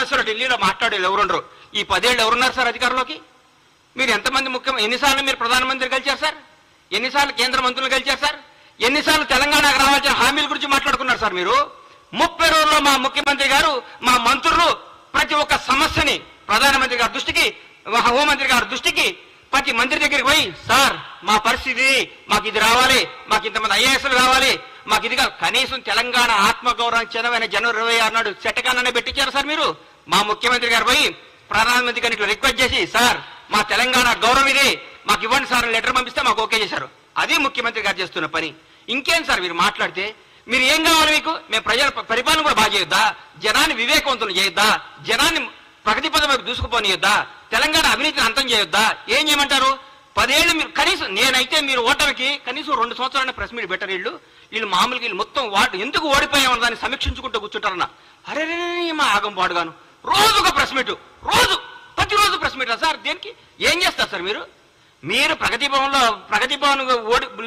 సదస్సులో ఢిల్లీలో మాట్లాడేది ఎవరుండరు. ఈ 10 ఏళ్ళు ఎవరున్నారు సార్ అధికారంలోకి? మీరు ఎంతమంది ఎన్నిసార్లు మీరు ప్రధానమంత్రి గెలిచారు సార్? ఎన్నిసార్లు కేంద్ర మంత్రులు గెలిచారు సార్? ఎన్నిసార్లు తెలంగాణకు రావాల్సిన హామీల గురించి మాట్లాడుకున్నారు సార్ మీరు? 30 రోజుల్లో మా ముఖ్యమంత్రి గారు, మా మంత్రులు ప్రతి ఒక్క సమస్యని ప్రధానమంత్రి గారి దృష్టికి, హోంమంత్రి గారి దృష్టికి, ప్రతి మంత్రి దగ్గరికి పోయి, సార్ మా పరిస్థితి, మాకు ఇది రావాలి, మాకు ఇంతమంది ఐఏఎస్లు రావాలి, మాకు ఇది కనీసం తెలంగాణ ఆత్మగౌరవం చెందమైన జనవరి 26 నాడు చట్టకాలనే పెట్టించారు సార్ మీరు. మా ముఖ్యమంత్రి గారు పోయి ప్రధానమంత్రి గారిని ఇట్లా రిక్వెస్ట్ చేసి, సార్ మా తెలంగాణ గౌరవం ఇది, మాకు ఇవ్వండి సార్ లెటర్ పంపిస్తే మాకు ఓకే చేశారు. అది ముఖ్యమంత్రి గారు చేస్తున్న పని. ఇంకేం సార్ మీరు మాట్లాడితే? మీరు ఏం కావాలి మీకు? మేము ప్రజల పరిపాలన కూడా బాగా చేయొద్దా? జనాన్ని వివేకవంతులు చేయొద్దా? జనాన్ని ప్రగతి పదం వైపు దూసుకుపోనియొద్దా? తెలంగాణ అవినీతిని అంతం చేయొద్దా? ఏం చేయమంటారు? 10 ఏళ్ళు మీరు కనీసం, నేనైతే మీరు ఓటమికి కనీసం 2 సంవత్సరాల ప్రెస్ మీట్ పెట్టరు. వీళ్ళు మామూలుగా వీళ్ళు మొత్తం ఎందుకు ఓడిపోయామని దాన్ని సమీక్షించుకుంటూ కూర్చుంటారన్న. అరే మా ఆగం పాడుగాను రోజు ఒక ప్రెస్ మీట్, ప్రతిరోజు ప్రెస్ మీట్ సార్. దేనికి? ఏం చేస్తారు సార్ మీరు? మీరు ప్రగతి భవన్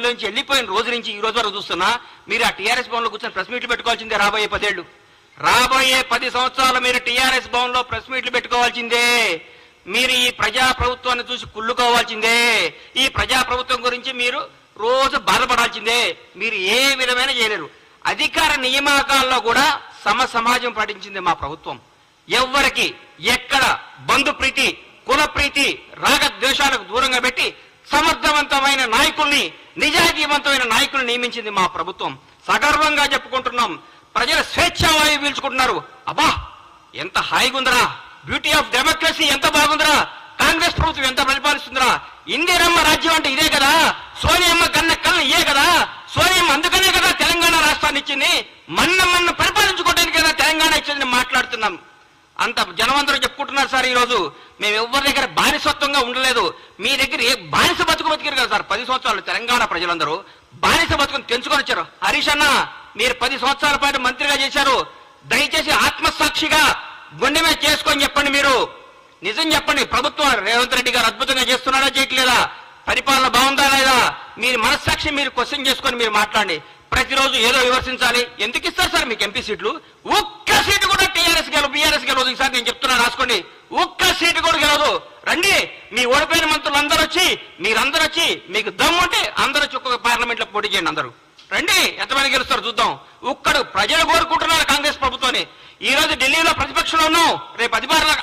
నుంచి వెళ్ళిపోయిన రోజు నుంచి ఈ రోజు వరకు చూస్తున్నా మీరు ఆ టీఆర్ఎస్ భవన్ లో కూర్చొని ప్రెస్ మీట్లు పెట్టుకోవాల్సిందే. రాబోయే 10 ఏళ్ళు, రాబోయే 10 సంవత్సరాలు మీరు టీఆర్ఎస్ భవన్ లో ప్రెస్ మీట్లు పెట్టుకోవాల్సిందే. మీరు ఈ ప్రజా ప్రభుత్వాన్ని చూసి కుళ్ళుకోవాల్సిందే. ఈ ప్రజా ప్రభుత్వం గురించి మీరు రోజు బాధపడాల్సిందే. మీరు ఏ విధమైన చేయలేరు. అధికార నియామకాల్లో కూడా సమాజం పాటించింది మా ప్రభుత్వం. ఎవ్వరికి ఎక్కడ బంధు ప్రీతి, కుల ప్రీతి, రాగద్వేషాలకు దూరంగా పెట్టి సమర్థవంతమైన నాయకుల్ని, నిజాయితీవంతమైన నాయకుల్ని నియమించింది మా ప్రభుత్వం. సగర్వంగా చెప్పుకుంటున్నాం. ప్రజల స్వేచ్ఛావాయువు పీల్చుకుంటున్నారు. అబ్బా ఎంత హాయిగుందరా! బ్యూటీ ఆఫ్ డెమోక్రసీ ఎంత బాగుందిరా! కాంగ్రెస్ ప్రభుత్వం ఎంత పరిపాలిస్తుందిరా! ఇందిరమ్మ రాజ్యం అంటే ఇదే కదా! సోనియమ్మ కన్న కళ్ళు ఇదే కదా! సోనియమ్మ అందుకనే కదా తెలంగాణ రాష్ట్రాన్ని ఇచ్చింది. మన్న పరిపాలించుకోవడానికి కదా తెలంగాణ ఇచ్చింది మాట్లాడుతున్నాం. అంత జనమందరూ చెప్పుకుంటున్నారు సార్. ఈ రోజు మేము ఎవరి దగ్గర బానిసత్వంగా ఉండలేదు. మీ దగ్గర ఏ బానిస బతుకారు కదా సార్. 10 సంవత్సరాలు తెలంగాణ ప్రజలందరూ బానిస బతుకుని తెంచుకొని వచ్చారు. హరీష్ అన్న, మీరు 10 సంవత్సరాల పాటు మంత్రిగా చేశారు. దయచేసి ఆత్మసాక్షిగా గుండె మీద చేసుకొని చెప్పండి. మీరు నిజం చెప్పండి. ప్రభుత్వం రేవంత్ రెడ్డి గారు అద్భుతంగా చేస్తున్నాడా, చేయట్లేదా? పరిపాలన బాగుందా లేదా? మీరు మనస్సాక్షి మీరు క్వశ్చన్ చేసుకొని మీరు మాట్లాడండి. ప్రతిరోజు ఏదో విమర్శించాలి. ఎందుకు ఇస్తారు సార్ మీకు ఎంపీ సీట్లు? ఒక్క సీటు కూడా బీఆర్ఎస్ గెలవదు. ఈసారి నేను చెప్తున్నా, రాసుకోండి. ఒక్క సీటు కూడా గెలవదు. రండి, మీ ఓడిపోయిన మంత్రులు అందరూ వచ్చి, మీరందరూ వచ్చి, మీకు దమ్ము ఉంటే అందరూ వచ్చి ఒక్కొక్క పార్లమెంట్ లో పోటీ చేయండి. అందరూ రండి, ఎంతమంది గెలుస్తారు చూద్దాం. ఒక్కడు ప్రజలు కోరుకుంటున్నారు కాంగ్రెస్ ప్రభుత్వాన్ని. ఈ రోజు ఢిల్లీలో ప్రతిపక్షంలో ఉన్నాం, రేపు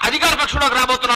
అధికార పక్షంలోకి రాబోతున్నాం.